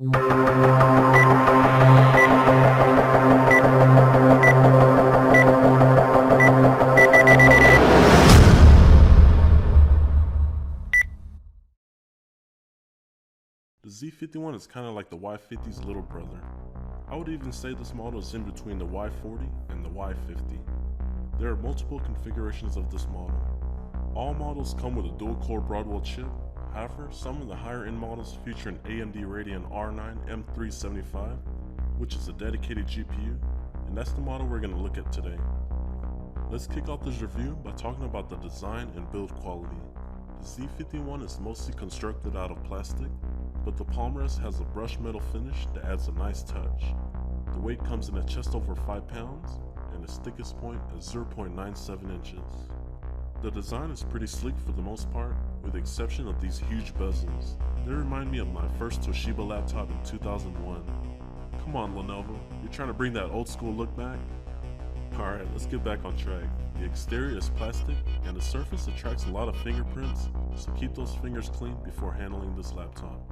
The Z51 is kind of like the Y50's little brother. I would even say this model is in between the Y40 and the Y50. There are multiple configurations of this model. All models come with a dual-core Broadwell chip. However, some of the higher-end models feature an AMD Radeon R9 M375, which is a dedicated GPU, and that's the model we're going to look at today. Let's kick off this review by talking about the design and build quality. The Z51 is mostly constructed out of plastic, but the palm rest has a brushed metal finish that adds a nice touch. The weight comes in at just over 5 pounds, and its thickest point is 0.97 inches. The design is pretty sleek for the most part, with the exception of these huge bezels. They remind me of my first Toshiba laptop in 2001. Come on Lenovo, you're trying to bring that old school look back? Alright, let's get back on track. The exterior is plastic, and the surface attracts a lot of fingerprints, so keep those fingers clean before handling this laptop.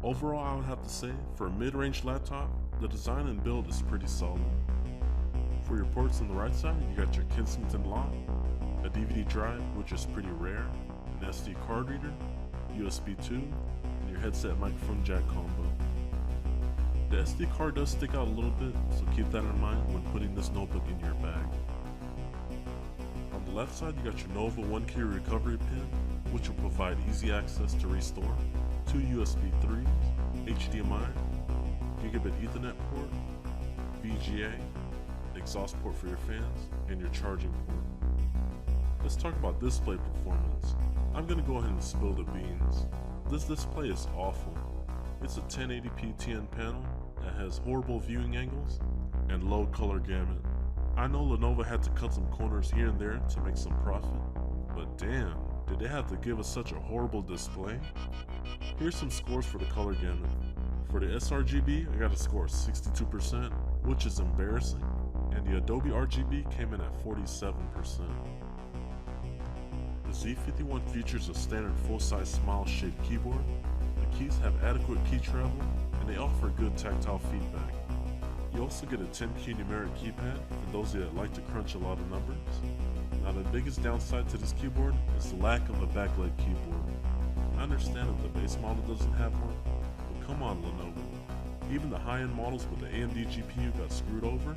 Overall, I would have to say, for a mid-range laptop, the design and build is pretty solid. For your ports on the right side, you got your Kensington lock, a DVD drive, which is pretty rare, an SD card reader, USB 2, and your headset microphone jack combo. The SD card does stick out a little bit, so keep that in mind when putting this notebook in your bag. On the left side, you got your Lenovo 1-key recovery pin, which will provide easy access to restore, 2 USB 3s, HDMI, Gigabit Ethernet port, VGA, exhaust port for your fans, and your charging port. Let's talk about display performance. I'm going to go ahead and spill the beans. This display is awful. It's a 1080p TN panel that has horrible viewing angles and low color gamut. I know Lenovo had to cut some corners here and there to make some profit, but damn, did they have to give us such a horrible display? Here's some scores for the color gamut. For the sRGB, I got a score of 62%, which is embarrassing, and the Adobe RGB came in at 47%. The Z51 features a standard full-size smile-shaped keyboard. The keys have adequate key travel, and they offer good tactile feedback. You also get a 10-key numeric keypad for those that like to crunch a lot of numbers. Now the biggest downside to this keyboard is the lack of a backlit keyboard. I understand that the base model doesn't have one, but come on Lenovo. Even the high-end models with the AMD GPU got screwed over.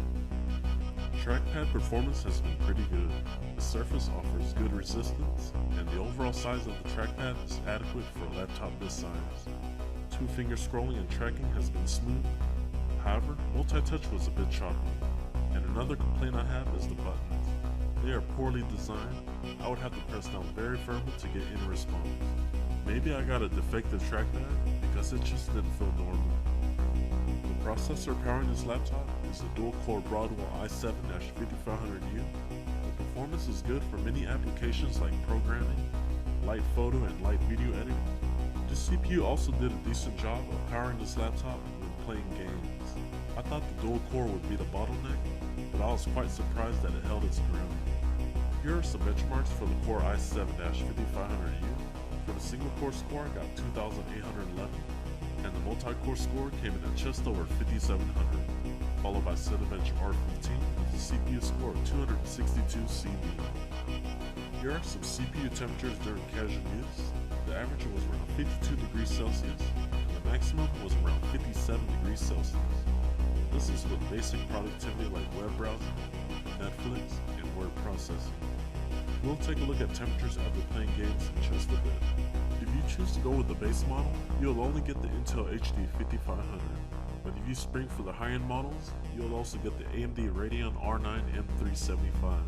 Trackpad performance has been pretty good. The surface offers good resistance, and the overall size of the trackpad is adequate for a laptop this size. Two-finger scrolling and tracking has been smooth. However, multi-touch was a bit choppy. And another complaint I have is the buttons. They are poorly designed. I would have to press down very firmly to get any response. Maybe I got a defective trackpad because it just didn't feel normal. The processor powering this laptop is a dual-core Broadwell i7-5500U. The performance is good for many applications like programming, light photo and light video editing. The CPU also did a decent job of powering this laptop when playing games. I thought the dual-core would be the bottleneck, but I was quite surprised that it held its ground. Here are some benchmarks for the Core i7-5500U. For the single-core score, I got 2,811, and the multi-core score came in at just over 5,700, followed by Cinebench R15 with a CPU score of 262 CV. Here are some CPU temperatures during casual use. The average was around 52 degrees Celsius, and the maximum was around 57 degrees Celsius. This is with basic productivity like web browsing, Netflix, and word processing. We'll take a look at temperatures after playing games in just a bit. If you choose to go with the base model, you'll only get the Intel HD 5500. But if you spring for the high-end models, you'll also get the AMD Radeon R9 M375.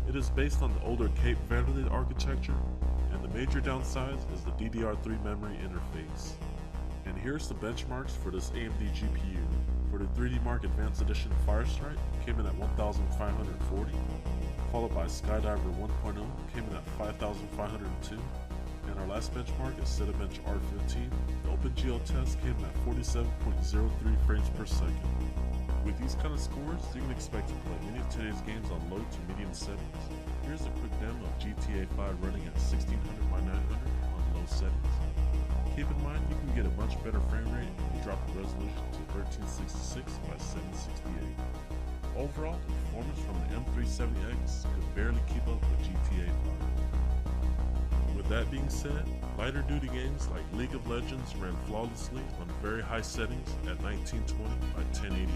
It is based on the older Cape Verde architecture, and the major downside is the DDR3 memory interface. And here's the benchmarks for this AMD GPU. For the 3D Mark Advanced Edition Firestrike, came in at 1,540, followed by Skydiver 1.0, came in at 5,502, and our last benchmark is Cinebench R15. The OpenGL test came in at 47.03 frames per second. With these kind of scores, you can expect to play many of today's games on low to medium settings. Here's a quick demo of GTA 5 running at 1600 by 900 on low settings. Keep in mind you can get a much better frame rate if you drop the resolution to 1366 by 768. Overall, the performance from the M370X could barely keep up with GTA 5. With that being said, lighter duty games like League of Legends ran flawlessly on very high settings at 1920 by 1080p.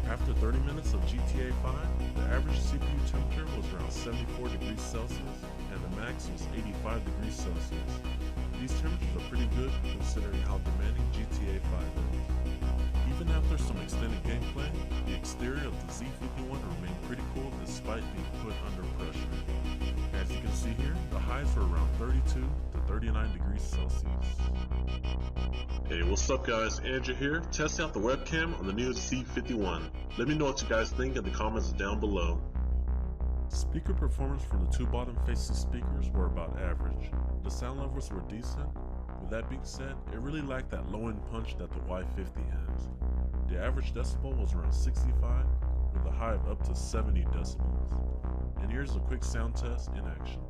After 30 minutes of GTA 5, the average CPU temperature was around 74 degrees Celsius and the max was 85 degrees Celsius. These temperatures are pretty good considering how demanding GTA 5 is. Even after some extended gameplay, the exterior of the Z51 remained pretty cool despite being put under pressure. As you can see here, the highs were around 32 to 39 degrees Celsius. Hey, what's up guys, Andrew here, testing out the webcam on the new Z51. Let me know what you guys think in the comments down below. Speaker performance from the two bottom facing speakers were about average. The sound levels were decent. With that being said, it really lacked that low end punch that the Y50 has. The average decibel was around 65 with a high of up to 70 decibels. And here's a quick sound test in action.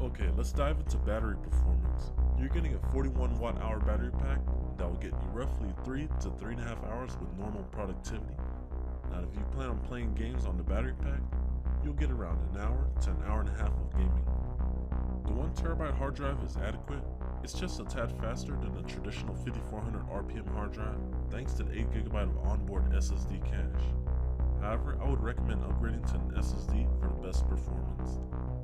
Okay, let's dive into battery performance. You're getting a 41 watt-hour battery pack that will get you roughly 3 to 3.5 hours with normal productivity. Now if you plan on playing games on the battery pack, you'll get around an hour to an hour and a half of gaming. The 1TB hard drive is adequate. It's just a tad faster than the traditional 5400 RPM hard drive thanks to the 8GB of onboard SSD cache. However, I would recommend upgrading to an SSD for the best performance.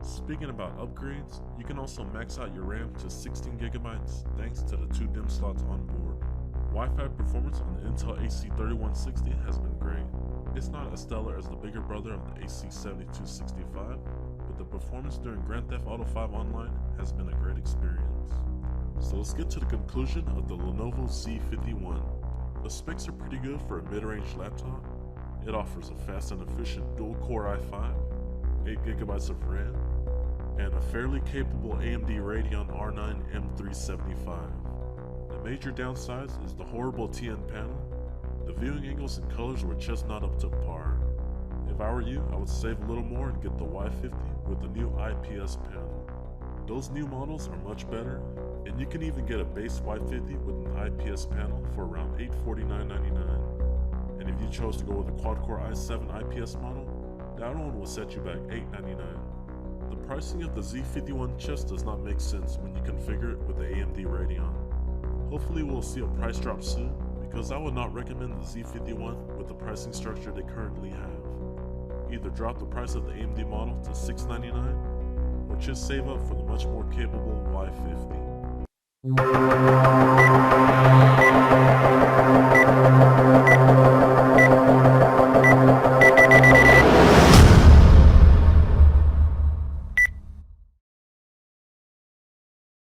Speaking about upgrades, you can also max out your RAM to 16GB thanks to the 2 DIMM slots on board. Wi-Fi performance on the Intel AC3160 has been great. It's not as stellar as the bigger brother of the AC7265, but the performance during Grand Theft Auto 5 Online has been a great experience. So let's get to the conclusion of the Lenovo Z51. The specs are pretty good for a mid-range laptop. It offers a fast and efficient dual-core i5, 8GB of RAM, and a fairly capable AMD Radeon R9 M375. The major downsides is the horrible TN panel. The viewing angles and colors were just not up to par. If I were you, I would save a little more and get the Y50 with the new IPS panel. Those new models are much better, and you can even get a base Y50 with an IPS panel for around $849.99. And if you chose to go with a quad-core i7 IPS model, that one will set you back $899. The pricing of the Z51 just does not make sense when you configure it with the AMD Radeon. Hopefully we'll see a price drop soon, because I would not recommend the Z51 with the pricing structure they currently have. Either drop the price of the AMD model to $699, or just save up for the much more capable Y50.